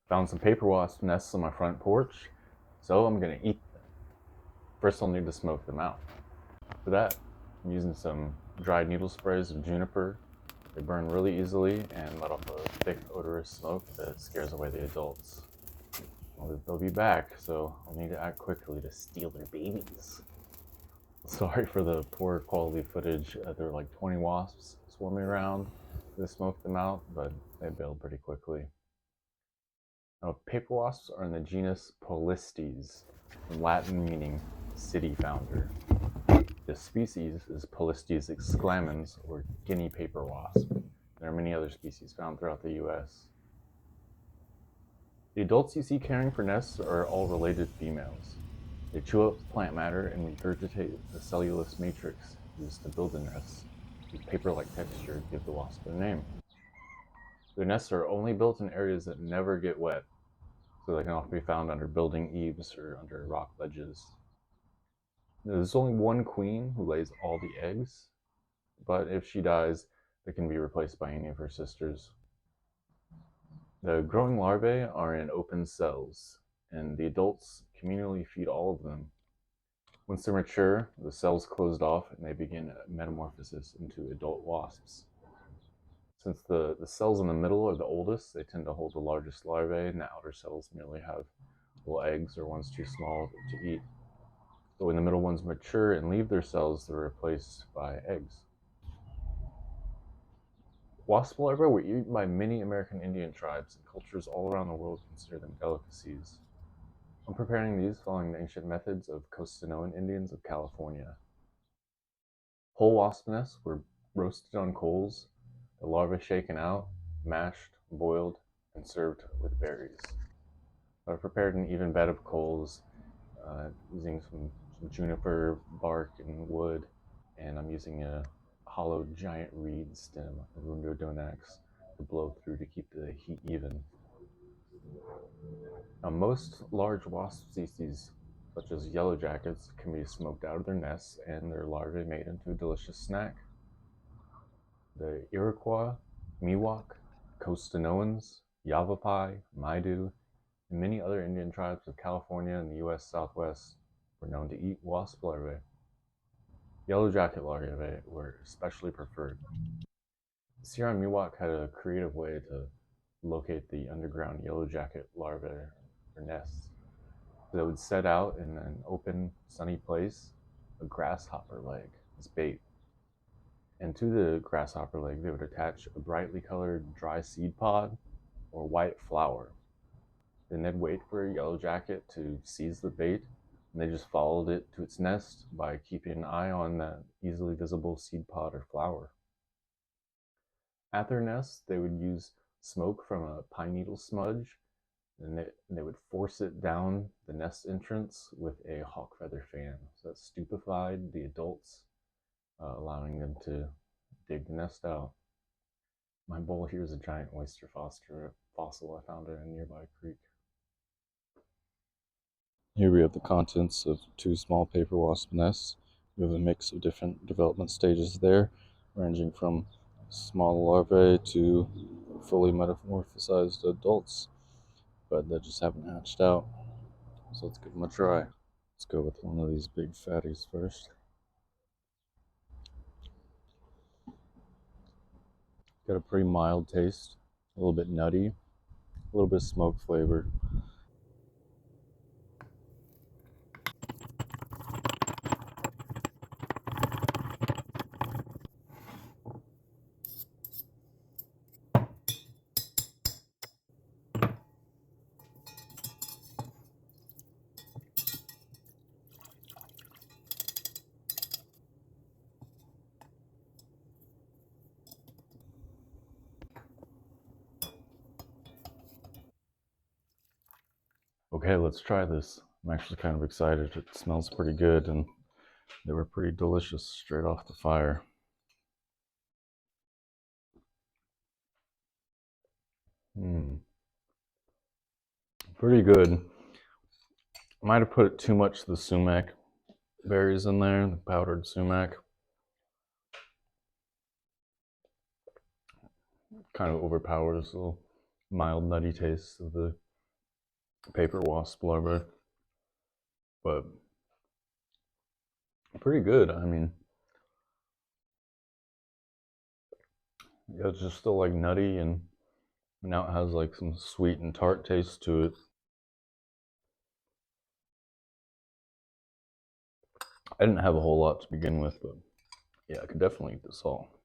Found some paper wasp nests on my front porch, so I'm gonna eat them. First I'll need to smoke them out. For that, I'm using some dried needle sprays of juniper. They burn really easily and let off a thick, odorous smoke that scares away the adults. Well, they'll be back, so I'll need to act quickly to steal their babies. Sorry for the poor quality footage. There were like 20 wasps swarming around. They smoked them out, but they bailed pretty quickly. Now, paper wasps are in the genus Polistes, in Latin meaning city founder. This species is Polistes exclamans, or guinea paper wasp. There are many other species found throughout the US. The adults you see caring for nests are all related females. They chew up plant matter and regurgitate the cellulose matrix used to build the nests, whose paper-like texture give the wasp their name. Their nests are only built in areas that never get wet, so they can often be found under building eaves or under rock ledges. There's only one queen who lays all the eggs, but if she dies, they can be replaced by any of her sisters. The growing larvae are in open cells, and the adults communally feed all of them. Once they're mature, the cells closed off and they begin metamorphosis into adult wasps. Since the cells in the middle are the oldest, they tend to hold the largest larvae, and the outer cells merely have little eggs or ones too small to eat. But when the middle ones mature and leave their cells, they're replaced by eggs. Wasp larvae were eaten by many American Indian tribes, and cultures all around the world consider them delicacies. I'm preparing these following the ancient methods of Costanoan Indians of California. Whole wasp nests were roasted on coals, the larvae shaken out, mashed, boiled, and served with berries. I've prepared an even bed of coals using some juniper bark and wood, and I'm using a hollow giant reed stem, a rhododendron, to blow through to keep the heat even. Now, most large wasp species, such as yellow jackets, can be smoked out of their nests and their larvae made into a delicious snack. The Iroquois, Miwok, Costanoans, Yavapai, Maidu, and many other Indian tribes of California and the US Southwest were known to eat wasp larvae. Yellow jacket larvae were especially preferred. The Sierra Miwok had a creative way to locate the underground yellow jacket larvae or nests. They would set out in an open, sunny place, a grasshopper leg as bait. And to the grasshopper leg, they would attach a brightly colored dry seed pod or white flour. Then they'd wait for a yellow jacket to seize the bait, and they just followed it to its nest by keeping an eye on that easily visible seed pod or flower. At their nest, they would use smoke from a pine needle smudge, and they would force it down the nest entrance with a hawk feather fan. So that stupefied the adults, allowing them to dig the nest out. My bowl here is a giant oyster fossil I found in a nearby creek. Here we have the contents of 2 small paper wasp nests. We have a mix of different development stages there, ranging from small larvae to fully metamorphosized adults, but they just haven't hatched out. So let's give them a try. Let's go with one of these big fatties first. Got a pretty mild taste, a little bit nutty, a little bit of smoke flavor. Okay, let's try this. I'm actually kind of excited. It smells pretty good, and they were pretty delicious straight off the fire. Pretty good. I might have put too much of the sumac berries in there, the powdered sumac. Kind of overpowers the mild nutty taste of the paper wasp larvae, but pretty good. I mean, yeah, it's just still like nutty, and now it has like some sweet and tart taste to it. I didn't have a whole lot to begin with, but yeah, I could definitely eat this all.